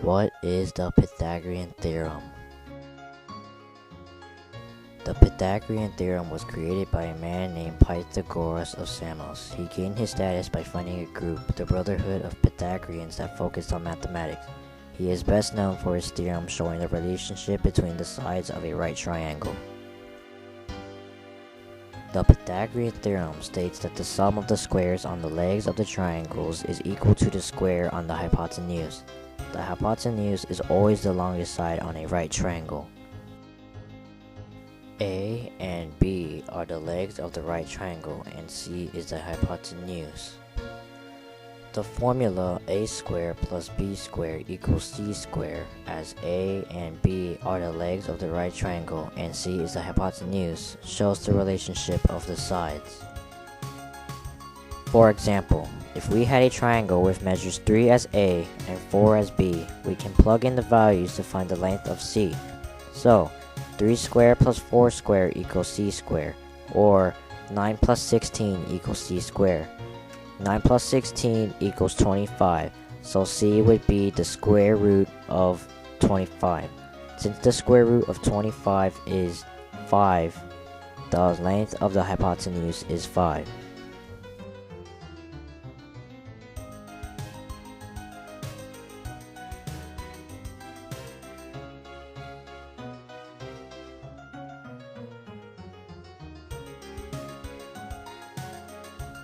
What is the Pythagorean Theorem? The Pythagorean Theorem was created by a man named Pythagoras of Samos. He gained his status by finding a group, the Brotherhood of Pythagoreans, that focused on mathematics. He is best known for his theorem showing the relationship between the sides of a right triangle. The Pythagorean theorem states that the sum of the squares on the legs of the triangles is equal to the square on the hypotenuse. The hypotenuse is always the longest side on a right triangle. A and B are the legs of the right triangle, and C is the hypotenuse. The formula a squared plus b squared equals c squared, as A and B are the legs of the right triangle and C is the hypotenuse, shows the relationship of the sides. For example, if we had a triangle with measures 3 as A and 4 as B, we can plug in the values to find the length of C. So, 3 squared plus 4 squared equals c squared, or 9 plus 16 equals c squared. 9 plus 16 equals 25, so c would be the square root of 25. Since the square root of 25 is 5, the length of the hypotenuse is 5.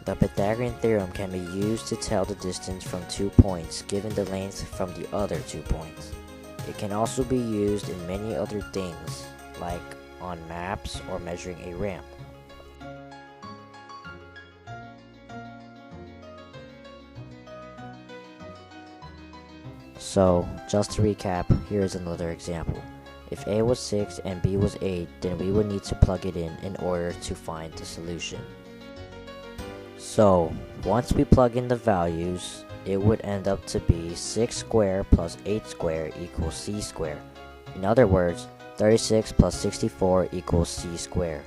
The Pythagorean theorem can be used to tell the distance from 2 points given the length from the other 2 points. It can also be used in many other things, like on maps or measuring a ramp. So, just to recap, here is another example. If A was 6 and B was 8, then we would need to plug it in order to find the solution. So, once we plug in the values, it would end up to be 6 squared plus 8 squared equals c squared. In other words, 36 plus 64 equals c squared.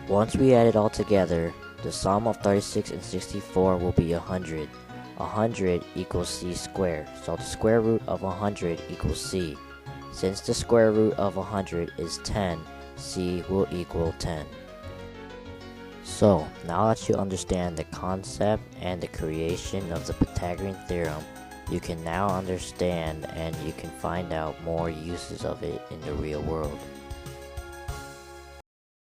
Once we add it all together, the sum of 36 and 64 will be 100. 100 equals c squared, so the square root of 100 equals c. Since the square root of 100 is 10, c will equal 10. So, now that you understand the concept and the creation of the Pythagorean theorem, you can now understand and you can find out more uses of it in the real world.